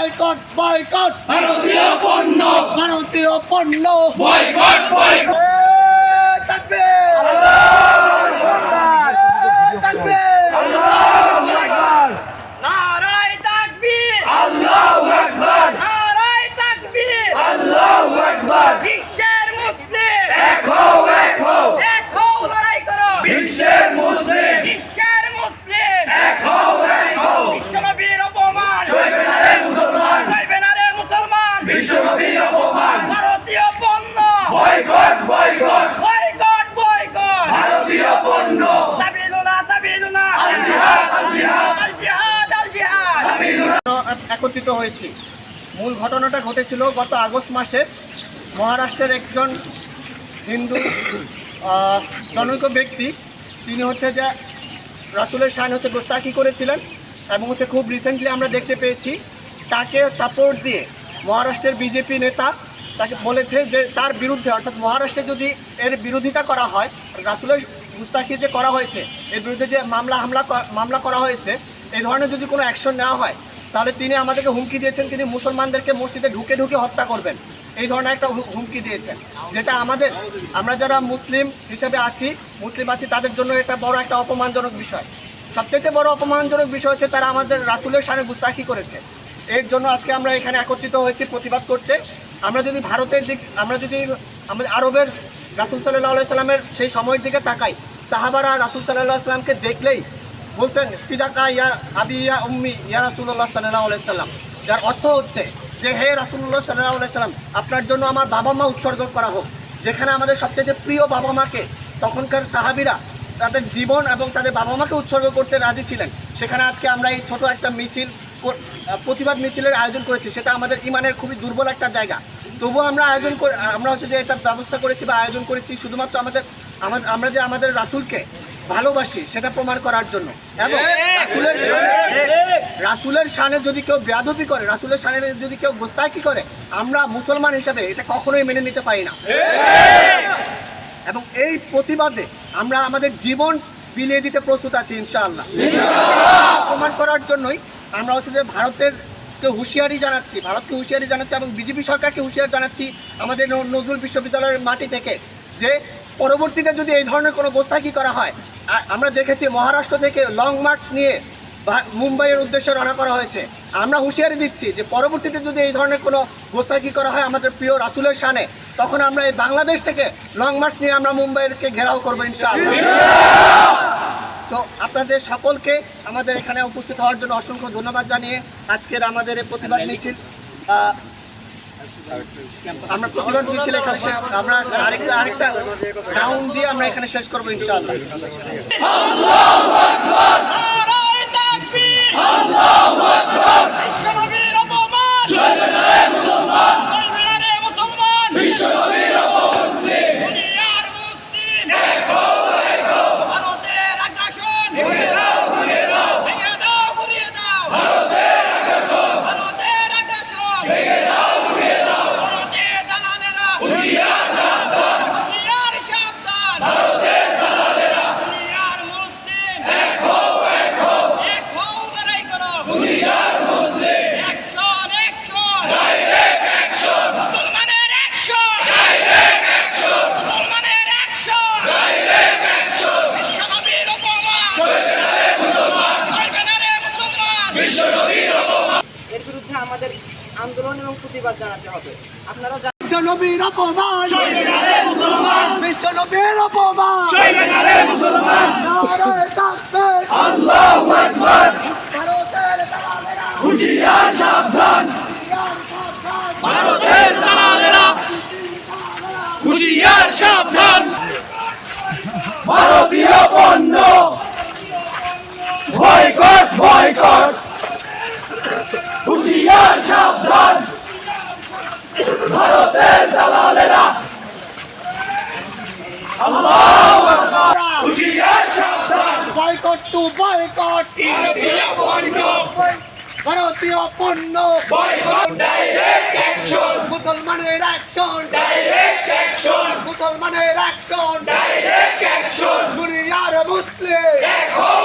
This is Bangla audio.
বয়কট বয়কট ভারতীয় পণ্য ভারতীয় পণ্য বয়কট বয়কট তাকবীর তাকবীর নারায়ে তাকবীর আল্লাহু আকবার নারায়ে তাকবীর আল্লাহু আকবার বিশ্বের মুসলিম এক হও এক হও লড়াই করো বিশ্বের মুসলিম বিশ্বের মুসলিম এক হও বিশ্বনবীর অপমান চলবে না রে মুসলমান চলবে না রে মুসলমান বিশ্বনবীর অপমান ভারতীয় পণ্য বয়কট বয়কট বয়কট বয়কট ভারতীয় পণ্য তাবিলুনা আল জিহাদ আল জিহাদ আল জিহাদ আল জিহাদ একত্রিত হয়েছি। মূল ঘটনাটা ঘটেছিল গত আগস্ট মাসে। মহারাষ্ট্রের একজন হিন্দু জনৈক ব্যক্তি, তিনি হচ্ছে যে রাসূলের শান হচ্ছে গোস্তাকি করেছিলেন এবং হচ্ছে খুব রিসেন্টলি আমরা দেখতে পেয়েছি তাকে সাপোর্ট দিয়ে মহারাষ্ট্রের বিজেপি নেতা তাকে বলেছে যে তার বিরুদ্ধে, অর্থাৎ মহারাষ্ট্রে যদি এর বিরোধিতা করা হয়, রাসূলের গুস্তাখি যে করা হয়েছে এর বিরুদ্ধে যে মামলা করা হয়েছে, এই ধরনের যদি কোনো অ্যাকশন নেওয়া হয় তাহলে তিনি আমাদেরকে হুমকি দিয়েছেন তিনি মুসলমানদেরকে মসজিদে ঢুকে হত্যা করবেন। এই ধরনের একটা হুমকি দিয়েছেন, যেটা আমরা যারা মুসলিম হিসেবে মুসলিম আছি তাদের জন্য এটা বড় একটা অপমানজনক বিষয়। সবচেয়ে বড় অপমানজনক বিষয় হচ্ছে তারা আমাদের রাসূলের শানে গুস্তাখি করেছে। এর জন্য আজকে আমরা এখানে একত্রিত হয়েছি প্রতিবাদ করতে। আমরা যদি আমাদের আরবের রাসূল সাল্লাল্লাহু আলাইহি সাল্লামের সেই সময়ের দিকে তাকাই, সাহাবারা রাসূল সাল্লাল্লাহু আলাইহি সাল্লামকে দেখলেই বলতেন ফিদাকা ইয়া আবি ইয়া উম্মি ইয়া রাসূলুল্লাহ সাল্লাল্লাহু আলাইহি সাল্লাম, যার অর্থ হচ্ছে যে হে রাসূলুল্লাহ সাল্লাল্লাহু আলাইহি সাল্লাম, আপনার জন্য আমার বাবা মা উৎসর্গ করা হোক। যেখানে আমাদের সবচেয়ে প্রিয় বাবা মাকে তখনকার সাহাবীরা তাদের জীবন এবং তাদের বাবা মাকে উৎসর্গ করতে রাজি ছিলেন, সেখানে আজকে আমরা এই ছোট একটা প্রতিবাদ মিছিলের আয়োজন করেছি। সেটা আমাদের ইমানের খুবই দুর্বল একটা জায়গা, তবুও আমরা হচ্ছে যে এটা ব্যবস্থা করেছি বা আয়োজন করেছি শুধুমাত্র আমরা যে আমাদের রাসূলকে ভালোবাসি সেটা প্রমাণ করার জন্য। এবং রাসূলের শানে যদি কেউ বেয়াদবি করে, রাসূলের শানে যদি কেউ গোস্তাখি করে, আমরা মুসলমান হিসাবে এটা কখনোই মেনে নিতে পারি না। এবং এই প্রতিবাদে আমরা আমাদের জীবন বিলিয়ে দিতে প্রস্তুত আছি ইনশাআল্লাহ। প্রমাণ করার জন্যই আমরা হচ্ছে যে ভারতকে হুঁশিয়ারি জানাচ্ছি এবং বিজেপি সরকারকে হুঁশিয়ারি জানাচ্ছি আমাদের নজরুল বিশ্ববিদ্যালয়ের মাটি থেকে, যে পরবর্তীতে যদি এই ধরনের কোনো গোস্তাখি করা হয়, আমরা দেখেছি মহারাষ্ট্র থেকে লং মার্চ নিয়ে মুম্বাইয়ের উদ্দেশ্যে রওনা করা হয়েছে। আমরা হুঁশিয়ারি দিচ্ছি যে পরবর্তীতে যদি এই ধরনের কোনো গোস্তাখি করা হয় আমাদের প্রিয় রাসূলের শানে, তখন আমরা এই বাংলাদেশ থেকে লং মার্চ নিয়ে আমরা মুম্বাইকে ঘেরাও করবো ইনশাআল্লাহ। তো আপনাদের সকলকে আমাদের এখানে উপস্থিত হওয়ার জন্য অসংখ্য ধন্যবাদ জানিয়ে আজকের আমাদের এই প্রতিবাদ মিছিল এখানে আমরা আরেকটা রাউন্ড দিয়ে আমরা এখানে শেষ করবো ইনশাআল্লাহ। আল্লাহু আকবার নারায়ে তাকবীর আল্লাহু আকবার বিশ্বনবীর অপমান চলবে না রে মুসলমান চলবে না রে মুসলমান বিশ্বনবীর অপমান দুনিয়ার মুসলিম এক হও ভারতের আগ্রাসন ঘুরিয়ে দাও ভেঙে দাও ঘুরিয়ে দাও ভারতের আগ্রাসন ভেঙে দাও ঘুরিয়ে দাও ভারতের দালালেরা হুঁশিয়ার সাবধান হুঁশিয়ার সাবধান ভারতের দালালেরা দুনিয়ার মুসলিম এক হও এক হও লড়াই করো দুনিয়ার মুসলিম অ্যাকশন ডাইরেক্ট অ্যাকশন মুসলমানের অ্যাকশন ডাইরেক্ট অ্যাকশন মুসলমানের অ্যাকশন ডাইরেক্ট অ্যাকশন বিশ্বনবীর অপমান চলবে না রে মুসলমান চলবে না রে মুসলমান বিশ্বনবীর অপমান এর বিরুদ্ধে আমাদের আন্দোলন এবং প্রতিবাদ জানাতে হবে। আপনারা বিশ্বনবীর অপমান, চলবে না রে মুসলমান বিশ্বনবীর অপমান, চলবে না রে মুসলমান নারায়ে তাকবীর আল্লাহু আকবার ভারতের দালালেরা হুঁশিয়ার সাবধান ভারতের দালালেরা হুঁশিয়ার সাবধান ভারতীয় পণ্য বয়কট বয়কট হুঁশিয়ার সাবধান ভারতের দালালেরা আল্লাহু আকবার হুঁশিয়ার সাবধান বয়কট টু বয়কট ভারতীয় পণ্য ভারতীয় পণ্য বয়কট ডাইরেক্ট অ্যাকশন মুসলমানের অ্যাকশন ডাইরেক্ট অ্যাকশন মুসলমানের অ্যাকশন ডাইরেক্ট অ্যাকশন দুনিয়ার মুসলিম এক হও